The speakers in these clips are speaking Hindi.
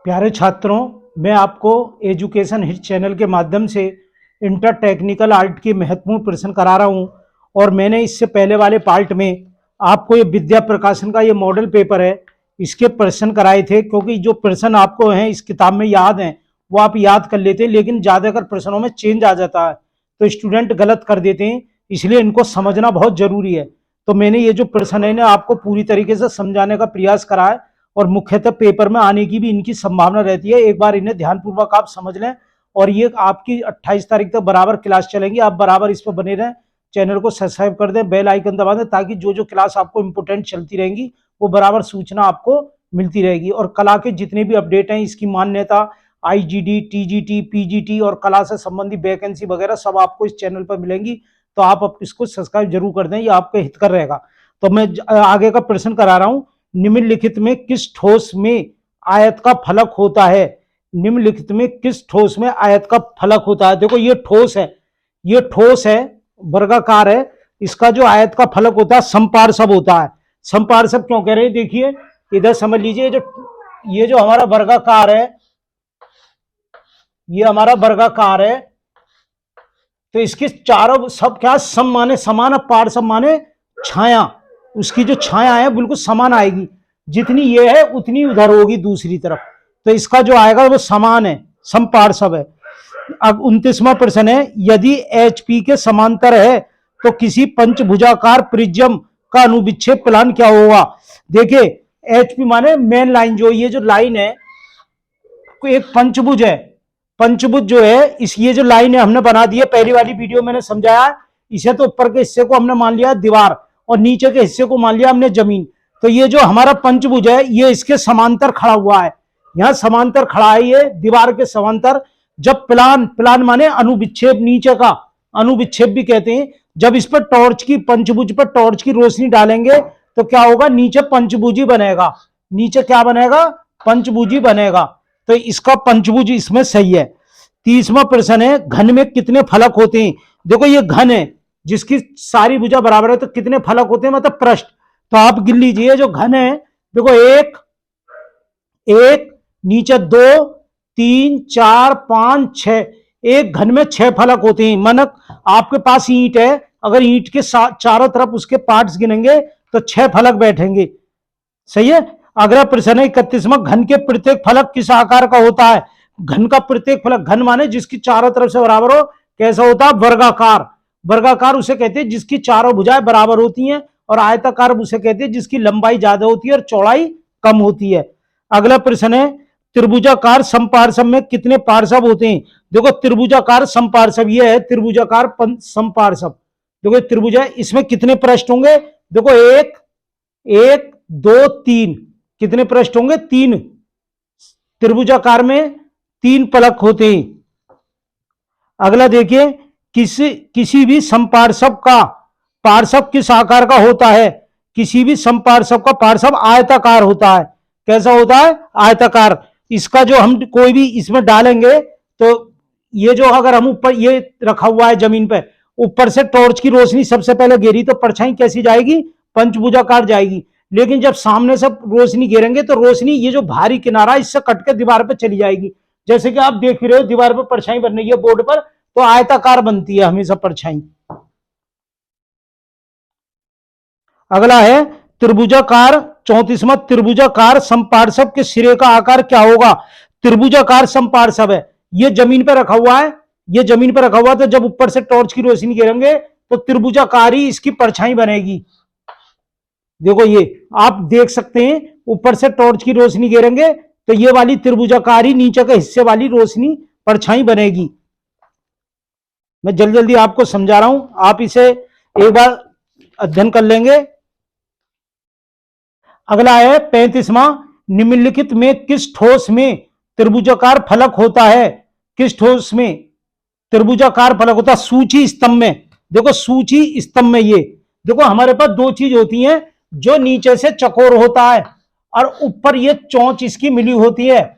प्यारे छात्रों, मैं आपको एजुकेशन हिट चैनल के माध्यम से इंटर टेक्निकल आर्ट की महत्वपूर्ण प्रश्न करा रहा हूं। और मैंने इससे पहले वाले पार्ट में आपको ये विद्या प्रकाशन का ये मॉडल पेपर है, इसके प्रश्न कराए थे। क्योंकि जो प्रश्न आपको हैं इस किताब में याद हैं वो आप याद कर लेते हैं, लेकिन ज़्यादातर प्रश्नों में चेंज आ जाता है तो स्टूडेंट गलत कर देते हैं, इसलिए इनको समझना बहुत जरूरी है। तो मैंने ये जो प्रश्न है ना आपको पूरी तरीके से समझाने का प्रयास करा है और मुख्यतः पेपर में आने की भी इनकी संभावना रहती है। एक बार इन्हें ध्यानपूर्वक आप समझ लें। और ये आपकी 28 तारीख तक बराबर क्लास चलेंगी, आप बराबर इस पर बने रहें। चैनल को सब्सक्राइब कर दें, बेल आइकन दबा दें, ताकि जो जो क्लास आपको इंपोर्टेंट चलती रहेंगी वो बराबर सूचना आपको मिलती रहेगी। और कला के जितने भी अपडेट हैं, इसकी मान्यता, आईजीडी, टीजीटी, पीजीटी और कला से संबंधी वैकेंसी वगैरह सब आपको इस चैनल पर मिलेंगी। तो आप इसको सब्सक्राइब जरूर कर दें, ये आपके हितकर रहेगा। तो मैं आगे का प्रश्न करा रहा हूं। निम्नलिखित में किस ठोस में आयत का फलक होता है? निम्नलिखित में किस ठोस में आयत का फलक होता है? देखो ये ठोस है, ये ठोस है, वर्गाकार है। इसका जो आयत का फलक होता है समपार्श्व होता है। समपार्श्व क्यों कह रहे हैं? देखिए इधर समझ लीजिए, ये जो हमारा वर्गाकार है, ये हमारा वर्गाकार है, तो इसके चारों सब क्या सम माने समान, पार्श्व माने छाया। उसकी जो छाया है बिल्कुल समान आएगी, जितनी ये है उतनी उधर होगी दूसरी तरफ। तो इसका जो आएगा वो समान है, समपार्श्व है। अब 29वां प्रश्न है, यदि HP के समांतर है तो किसी पंचभुजाकार प्रिज्म का अनुविच्छेद प्लान क्या होगा? देखिए HP माने मेन लाइन, जो ये जो लाइन है एक पंचभुज है। पंचभुज जो है इस ये जो लाइन है हमने बना दी है, पहली वाली वीडियो मैंने समझाया। इसे तो ऊपर के हिस्से को हमने मान लिया दीवार और नीचे के हिस्से को मान लिया हमने जमीन। तो ये जो हमारा पंचभुज है ये इसके समांतर खड़ा हुआ है, यहाँ समांतर खड़ा है ये दीवार के समांतर। जब प्लान माने अनुविच्छेद, नीचे का अनुविच्छेद भी कहते हैं। जब इस पर टॉर्च की, पंचभुज पर टॉर्च की रोशनी डालेंगे तो क्या होगा? नीचे पंचभुजी बनेगा। नीचे क्या बनेगा? पंचभुजी बनेगा। तो इसका पंचभुज इसमें सही है। 30वां प्रश्न है, घन में कितने फलक होते हैं? देखो ये घन है जिसकी सारी भुजा बराबर है, तो कितने फलक होते हैं मतलब पृष्ठ। तो आप गिन लीजिए जो घन है, देखो एक, नीचे 2, 3, 4, 5, 6, एक घन में 6 फलक होते हैं। मानक आपके पास ईंट है, अगर ईंट के चारों तरफ उसके पार्ट्स गिनेंगे तो 6 फलक बैठेंगे। सही है। अगला प्रश्न है 31वां, घन के प्रत्येक फलक किस आकार का होता है? घन का प्रत्येक फलक, घन माने जिसकी चारों तरफ से बराबर हो, कैसा होता है? वर्गाकार। वर्गाकार उसे कहते हैं जिसकी चारों भुजाएं बराबर होती हैं, और आयताकार उसे कहते हैं जिसकी लंबाई ज्यादा होती है और चौड़ाई कम होती है। अगला प्रश्न है, त्रिभुजाकार समपार्श्व में कितने पार्श्व होते हैं? देखो त्रिभुजाकार समपार्श्व ये है, त्रिभुजाकार समपार्श्व। देखो त्रिभुज है, इसमें कितने पृष्ठ होंगे? देखो एक, 2, 3, कितने पृष्ठ होंगे? 3। त्रिभुजाकार में 3 फलक होते हैं। अगला देखिए, किसी भी समपार्श्व का पार्श्व किस आकार का होता है? किसी भी समपार्श्व का पार्श्व आयताकार होता है। कैसा होता है? आयताकार। इसका जो हम कोई भी इसमें डालेंगे तो ये जो अगर हम ऊपर ये रखा हुआ है जमीन पे, ऊपर से टॉर्च की रोशनी सबसे पहले गिरी तो परछाई कैसी जाएगी? पंचभुजाकार जाएगी। लेकिन जब सामने से रोशनी गिरेंगे तो रोशनी ये जो भारी किनारा इससे कट के दीवार पर चली जाएगी। जैसे कि आप देख रहे हो दीवार पर परछाई बन रही है बोर्ड पर, तो आयताकार बनती है हमेशा परछाई। अगला है त्रिभुजाकार, 34वां, त्रिभुजाकार समपार्श्व के सिरे का आकार क्या होगा? त्रिभुजाकार समपार्श्व है, ये जमीन पर रखा हुआ है, ये जमीन पर रखा हुआ, तो जब ऊपर से टॉर्च की रोशनी गिरेंगे तो त्रिभुजाकारी इसकी परछाई बनेगी। देखो ये आप देख सकते हैं, ऊपर से टॉर्च की रोशनी गिरेंगे तो ये वाली त्रिभुजाकारी नीचे के हिस्से वाली रोशनी परछाई बनेगी। मैं जल्दी जल्दी आपको समझा रहा हूं, आप इसे एक बार अध्ययन कर लेंगे। अगला है 35वां, निम्नलिखित में किस ठोस में त्रिभुजाकार फलक होता है? किस ठोस में त्रिभुजाकार फलक होता है? सूची स्तंभ में। देखो सूची स्तंभ में ये देखो हमारे पास 2 चीज होती हैं, जो नीचे से चकोर होता है और ऊपर ये चोंच इसकी मिली होती है,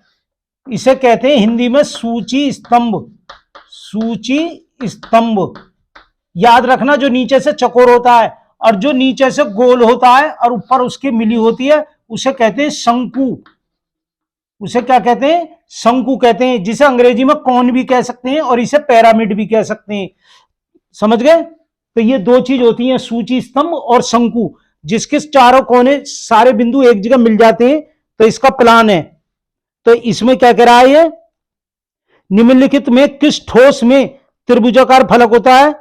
इसे कहते हैं हिंदी में सूची स्तंभ। सूची स्तंभ याद रखना, जो नीचे से चकोर होता है और जो नीचे से गोल होता है और ऊपर उसकी मिली होती है उसे कहते हैं शंकु। उसे क्या कहते हैं? शंकु कहते हैं, जिसे अंग्रेजी में कौन भी कह सकते हैं और इसे पिरामिड भी कह सकते हैं। समझ गए? तो ये दो चीज होती हैं, सूची स्तंभ और शंकु, जिसके चारों कोने सारे बिंदु एक जगह मिल जाते हैं। तो इसका प्लान है। तो इसमें क्या कह रहा है ये? निम्नलिखित में किस ठोस में त्रिभुजाकार फलक होता है?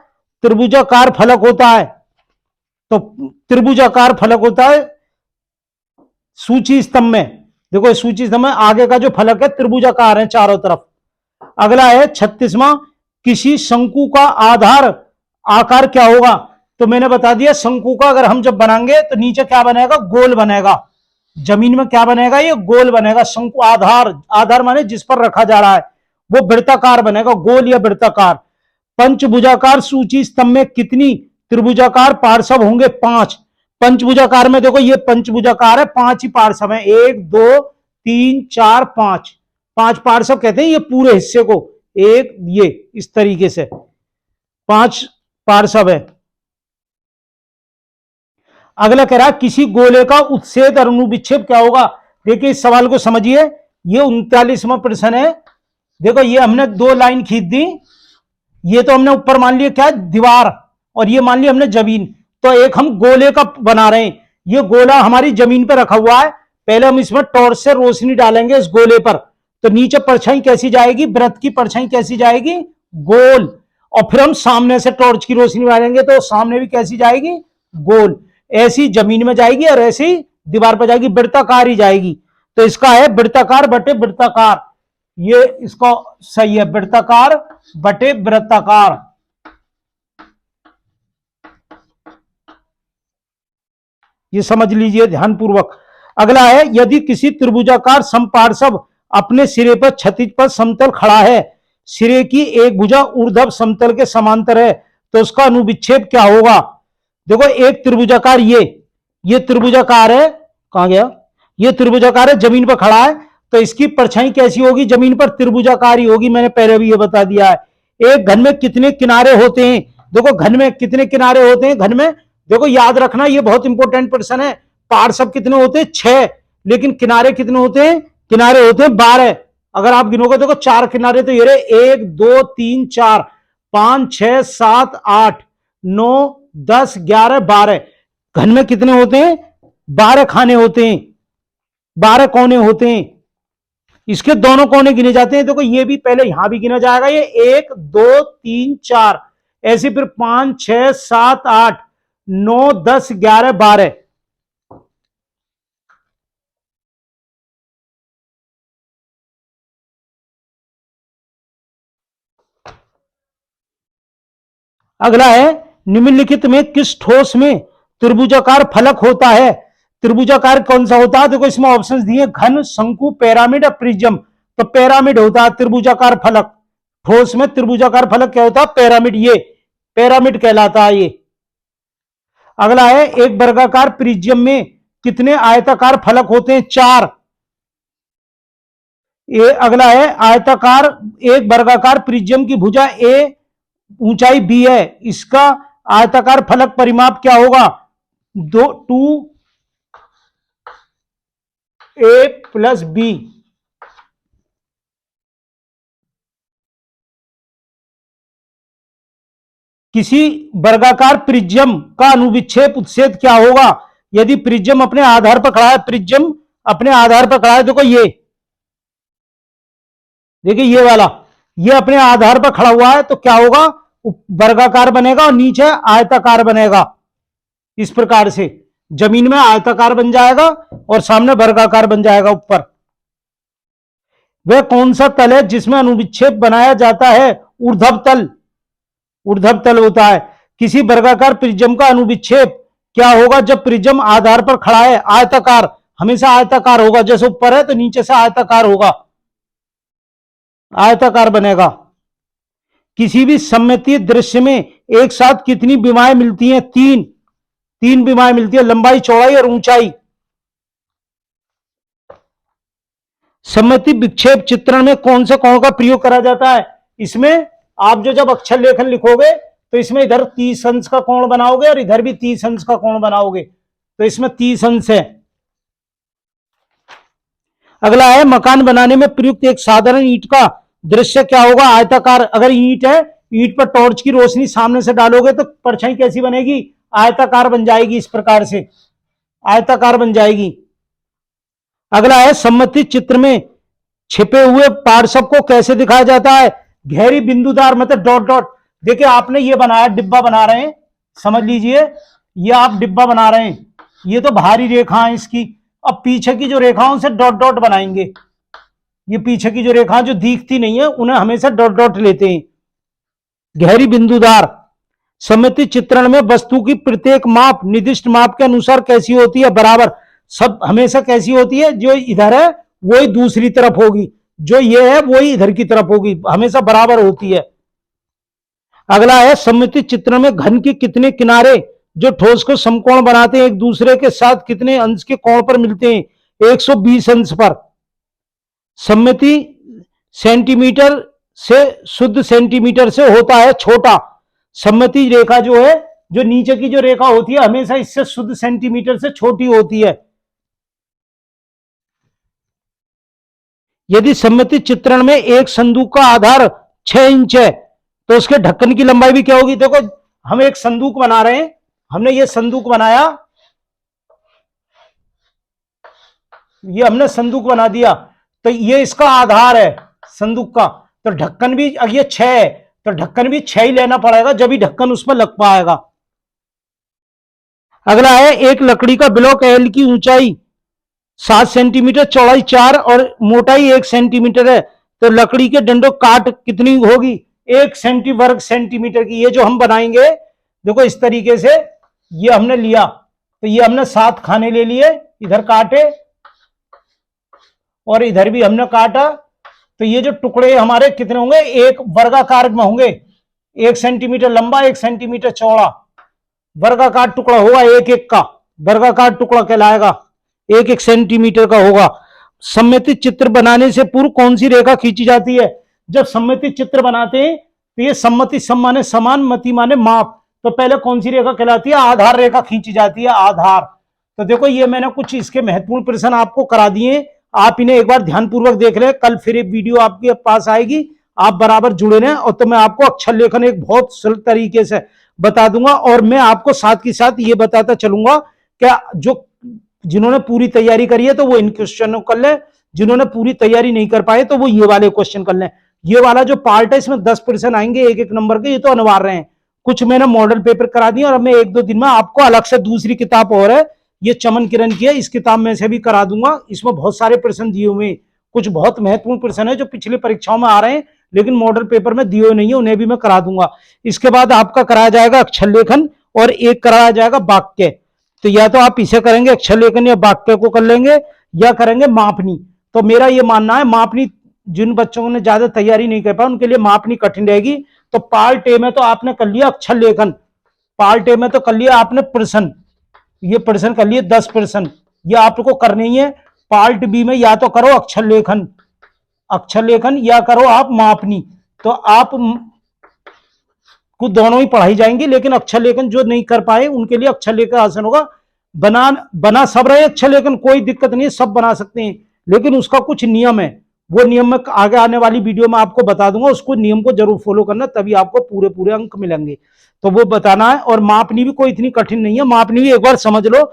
त्रिभुजाकार फलक होता है। तो त्रिभुजाकार फलक होता है सूची स्तंभ में। देखो सूची स्तंभ में आगे का जो फलक है त्रिभुजाकार है चारों तरफ। अगला है 36वां, किसी शंकु का आधार आकार क्या होगा? तो मैंने बता दिया, शंकु का अगर हम जब बनाएंगे तो नीचे क्या बनेगा? गोल बनेगा। जमीन में क्या बनेगा? ये गोल बनेगा। शंकु आधार, आधार माने जिस पर रखा जा रहा है, वो वृत्ताकार बनेगा, गोल या वृत्ताकार। पंचभुजाकार सूची स्तंभ में कितनी त्रिभुजाकार पार्श्व होंगे? 5। पंचभुजाकार में देखो ये पंचभुजाकार है, 5 ही पार्श्व है। 1 2 3 4 5, 5 पार्श्व कहते हैं ये पूरे हिस्से को। एक ये इस तरीके से 5 पार्श्व है। अगला कह रहा है किसी गोले का उत्सेद और अनुविच्छेद क्या होगा? देखिए इस सवाल को समझिए, ये 39वां प्रश्न है। देखो ये हमने 2 लाइन खींच दी, ये तो हमने ऊपर मान लिया क्या? दीवार, और ये मान लिया हमने जमीन। तो एक हम गोले का बना रहे हैं, ये गोला हमारी जमीन पर रखा हुआ है। पहले हम इसमें टॉर्च से रोशनी डालेंगे इस गोले पर, तो नीचे परछाई कैसी जाएगी? वृत्त की परछाई कैसी जाएगी? गोल। और फिर हम सामने से टॉर्च की रोशनी डालेंगे तो सामने भी कैसी जाएगी? गोल। ऐसी जमीन में जाएगी और ऐसी दीवार पर जाएगी, वृत्ताकार ही जाएगी। तो इसका है वृत्ताकार बटे वृत्ताकार, ये इसका सही है, वृत्ताकार बटे वृत्ताकार। ये समझ लीजिए ध्यानपूर्वक। अगला है यदि किसी त्रिभुजाकार समपार्श्व अपने सिरे पर क्षैतिज पर समतल खड़ा है, सिरे की एक भुजा ऊर्ध्व समतल के समांतर है, तो उसका अनुविच्छेद क्या होगा? देखो एक त्रिभुजाकार, ये त्रिभुजाकार है, कहां गया? ये त्रिभुजाकार है, जमीन पर खड़ा है, तो इसकी परछाई कैसी होगी? जमीन पर त्रिभुजाकार ही होगी, मैंने पहले भी ये बता दिया है। एक घन में कितने किनारे होते हैं? देखो घन में कितने किनारे होते हैं? घन में देखो याद रखना, ये बहुत इंपॉर्टेंट प्रश्न है। पार्श्व कितने होते हैं? 6, लेकिन किनारे कितने होते हैं? किनारे होते हैं 12। अगर आप गिनोगे देखो 4 किनारे तो ये रहे 1 2 3 4 5 6 7 8 9 10 11 12। घन में कितने होते हैं? 12 खाने होते हैं, 12 कोने होते हैं। इसके दोनों कोने गिने जाते हैं। देखो ये भी पहले यहां भी गिना जाएगा, ये 1 2 3 4, ऐसे फिर 5 6 7 8 9 10 11 12। अगला है निम्नलिखित में किस ठोस में त्रिभुजाकार फलक होता है? त्रिभुजाकार कौन सा होता है? देखो इसमें ऑप्शंस दिए, घन, शंकु, पिरामिड या प्रिज्म। तो पिरामिड होता है त्रिभुजाकार फलक। ठोस में त्रिभुजाकार फलक क्या होता है? पिरामिड, ये पिरामिड कहलाता है ये। अगला है एक वर्गाकार प्रिज्म में कितने आयताकार फलक होते हैं? 4। ये अगला है आयताकार, एक वर्गाकार प्रिज्म की भुजा ए, ऊंचाई बी है, इसका आयताकार फलक परिमाप क्या होगा? 2a plus B. किसी वर्गाकार प्रिज्म का अनुविच्छेद उत्सेद क्या होगा? यदि प्रिज्म अपने आधार पर खड़ा है, प्रिज्म अपने आधार पर खड़ा है, देखो ये देखिए ये वाला, ये अपने आधार पर खड़ा हुआ है, तो क्या होगा? वर्गाकार बनेगा और नीचे आयताकार बनेगा। इस प्रकार से जमीन में आयताकार बन जाएगा और सामने वर्गाकार बन जाएगा ऊपर। वह कौन सा तल है जिसमें अनुविच्छेद बनाया जाता है? ऊर्ध्व तल, ऊर्ध्व तल होता है। किसी वर्गाकार प्रिज्म का अनुविच्छेद क्या होगा जब प्रिज्म आधार पर खड़ा है? आयताकार, हमेशा आयताकार होगा, जैसे ऊपर है तो नीचे से आयताकार होगा, आयताकार बनेगा। किसी भी सममितीय दृश्य में एक साथ कितनी विमाएं मिलती हैं? 3 विमाएं मिलती है, लंबाई, चौड़ाई और ऊंचाई। सममिति विक्षेप चित्रण में कौन से कोण का प्रयोग करा जाता है? इसमें आप जब अक्षर लेखन लिखोगे तो इसमें इधर 30 अंश का कोण बनाओगे और इधर भी 30 अंश का कोण बनाओगे, तो इसमें 30 अंश है। अगला है मकान बनाने में प्रयुक्त एक साधारण ईंट का दृश्य क्या होगा? आयताकार। अगर ईंट है, ईंट पर टॉर्च की रोशनी सामने से डालोगे तो परछाई कैसी बनेगी? आयताकार बन जाएगी, इस प्रकार से आयताकार बन जाएगी। अगला है सम्मति चित्र में छिपे हुए पार्श्व को कैसे दिखाया जाता है? गहरी बिंदुदार, मतलब डॉट डॉट। देखिए आपने ये बनाया, डिब्बा बना रहे हैं, समझ लीजिए ये आप डिब्बा बना रहे हैं, ये तो बाहरी रेखा है इसकी। अब पीछे की जो रेखाओं से डॉट डॉट बनाएंगे, ये पीछे की जो रेखा जो दिखती नहीं है उन्हें हमेशा डॉट डॉट लेते हैं। गहरी बिंदुदार। सममिति चित्रण में वस्तु की प्रत्येक माप निर्दिष्ट माप के अनुसार कैसी होती है? बराबर। सब हमेशा कैसी होती है? जो इधर है वही दूसरी तरफ होगी, जो ये है वही इधर की तरफ होगी, हमेशा बराबर होती है। अगला है सममिति चित्र में घन के कितने किनारे जो ठोस को समकोण बनाते हैं एक दूसरे के साथ कितने अंश के कोण पर मिलते हैं? 120 अंश पर। सममिति सेंटीमीटर से शुद्ध सेंटीमीटर से होता है छोटा। सममिति रेखा जो है, जो नीचे की जो रेखा होती है हमेशा इससे शुद्ध सेंटीमीटर से छोटी होती है। यदि सममिति चित्रण में एक संदूक का आधार 6 इंच है तो उसके ढक्कन की लंबाई भी क्या होगी? देखो हम एक संदूक बना रहे हैं, हमने ये संदूक बनाया, ये हमने संदूक बना दिया, तो ये इसका आधार है संदूक का, तो ढक्कन भी, ये 6 है तो ढक्कन भी 6 ही लेना पड़ेगा, जब ही ढक्कन उसमें लग पाएगा। अगला है एक लकड़ी का ब्लॉक एल की ऊंचाई 7 सेंटीमीटर, चौड़ाई 4 और मोटाई 1 सेंटीमीटर है, तो लकड़ी के डंडों काट कितनी होगी? 1 वर्ग सेंटीमीटर की। ये जो हम बनाएंगे देखो इस तरीके से, ये हमने लिया, तो ये हमने 7 खाने ले लिए, इधर काटे और इधर भी हमने काटा, तो ये जो टुकड़े हमारे कितने होंगे? एक वर्गाकार में होंगे, 1 सेंटीमीटर लंबा 1 सेंटीमीटर चौड़ा, वर्गाकार टुकड़ा होगा, एक एक का वर्गाकार टुकड़ा कहलाएगा, 1 सेंटीमीटर का होगा। सममिति चित्र बनाने से पूर्व कौन सी रेखा खींची जाती है? जब सममिति चित्र बनाते हैं तो ये सम्मति सम माने समान, मति माने माप, तो पहले कौन सी रेखा कहलाती है? आधार रेखा खींची जाती है, आधार। तो देखो ये मैंने कुछ इसके महत्वपूर्ण प्रश्न आपको करा दिए, आप इन्हें एक बार ध्यानपूर्वक देख लें। कल फिर एक वीडियो आपके पास आएगी, आप बराबर जुड़े रहें, और तो मैं आपको अक्षर लेखन एक बहुत सरल तरीके से बता दूंगा, और मैं आपको साथ के साथ ये बताता चलूंगा कि जो जिन्होंने पूरी तैयारी करी है तो वो इन क्वेश्चनों कर ले, जिन्होंने पूरी तैयारी नहीं कर पाए तो वो ये वाले क्वेश्चन कर लें। ये वाला जो पार्ट है इसमें 10% आएंगे एक एक नंबर के, ये तो अनिवार्य हैं। कुछ मैंने मॉडल पेपर करा दिए और मैं 1-2 दिन में आपको अलग से दूसरी किताब और है, ये चमन किरण की है, इस किताब में से भी करा दूंगा। इसमें बहुत सारे प्रश्न दिए हुए हैं, कुछ बहुत महत्वपूर्ण प्रश्न है जो पिछली परीक्षाओं में आ रहे हैं लेकिन मॉडल पेपर में दिए नहीं है, उन्हें भी मैं करा दूंगा। इसके बाद आपका कराया जाएगा अक्षर लेखन और एक कराया जाएगा वाक्य। तो या तो आप इसे करेंगे अक्षर लेखन या वाक्य को कर लेंगे, या करेंगे मापनी। तो मेरा ये मानना है मापनी जिन बच्चों ने ज्यादा तैयारी नहीं कर पाया उनके लिए मापनी कठिन रहेगी। तो पार्ट ए में तो आपने कर लिया अक्षर लेखन, पार्ट ए में तो कर लिया आपने प्रश्न, ये प्रश्न कर लिए 10 प्रश्न, ये आपको करने ही है। पार्ट बी में या तो करो अक्षर लेखन या करो आप मापनी। तो आप को दोनों ही पढ़ाई जाएंगी, लेकिन अक्षर लेखन जो नहीं कर पाए उनके लिए अक्षर लेखन आसान होगा। बना सब रहे अक्षर लेखन, कोई दिक्कत नहीं है, सब बना सकते हैं, लेकिन उसका कुछ नियम है, वो नियम में आगे आने वाली वीडियो में आपको बता दूंगा, उसको नियम को जरूर फॉलो करना, तभी आपको पूरे पूरे अंक मिलेंगे। तो वो बताना है। और मापनी भी कोई इतनी कठिन नहीं है, मापनी भी एक बार समझ लो,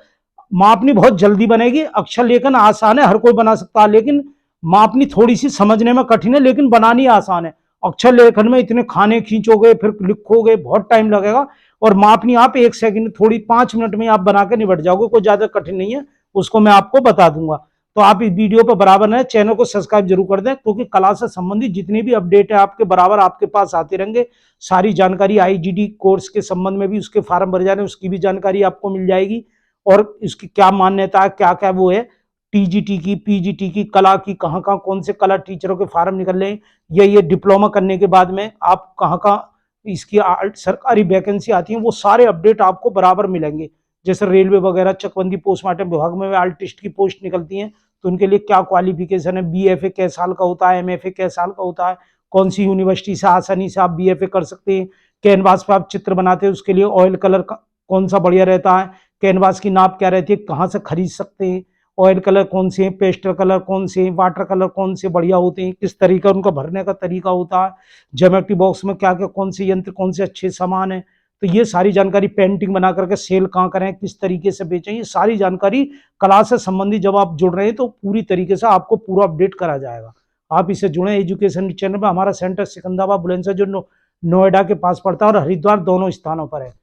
मापनी बहुत जल्दी बनेगी। अक्षर लेखन आसान है, हर कोई बना सकता है, लेकिन मापनी थोड़ी सी समझने में कठिन है, लेकिन बनानी आसान है। अक्षर लेखन में इतने खाने खींचोगे फिर लिखोगे, बहुत टाइम लगेगा, और मापनी आप 1 सेकंड थोड़ी 5 मिनट में आप बना के निपट जाओगे, कोई ज्यादा कठिन नहीं है, उसको मैं आपको बता दूंगा। तो आप इस वीडियो पर बराबर है, चैनल को सब्सक्राइब जरूर कर दें, क्योंकि कला से संबंधित जितनी भी अपडेट है आपके बराबर आपके पास आते रहेंगे। सारी जानकारी IGD कोर्स के संबंध में भी, उसके फार्म भर जाने उसकी भी जानकारी आपको मिल जाएगी, और इसकी क्या मान्यता है, क्या क्या वो है, TGT की, PGT की, कला की, कहाँ कहाँ कौन से कला टीचरों के फार्म निकल रहे हैं, ये डिप्लोमा करने के बाद में आप कहाँ कहाँ इसकी सरकारी वैकेंसी आती है, वो सारे अपडेट आपको बराबर मिलेंगे। जैसे रेलवे वगैरह, चकबंदी पोस्टमार्टम विभाग में आर्टिस्ट की पोस्ट निकलती हैं, तो उनके लिए क्या क्वालिफिकेशन है, BFA कै साल का होता है, MFA कै साल का होता है, कौन सी यूनिवर्सिटी से आसानी से आप BFA कर सकते हैं। कैनवास पर आप चित्र बनाते हैं, उसके लिए ऑयल कलर का कौन सा बढ़िया रहता है, कैनवास की नाप क्या रहती है, कहाँ से खरीद सकते हैं, ऑयल कलर कौन से हैं, पेस्टल कलर कौन से हैं, वाटर कलर कौन से बढ़िया होते हैं, किस तरीका उनका भरने का तरीका होता है, ज्योमेट्री बॉक्स में क्या क्या कौन से यंत्र कौन से अच्छे सामान है। तो ये सारी जानकारी, पेंटिंग बना करके सेल कहाँ करें, किस तरीके से बेचें, ये सारी जानकारी क्लास से संबंधित जब आप जुड़ रहे हैं तो पूरी तरीके से आपको पूरा अपडेट करा जाएगा। आप इससे जुड़े एजुकेशन चैनल पर। हमारा सेंटर सिकंदराबाद बुलंदशहर जो नोएडा के पास पड़ता है और हरिद्वार दोनों स्थानों पर है।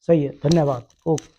सही है, धन्यवाद। ओके।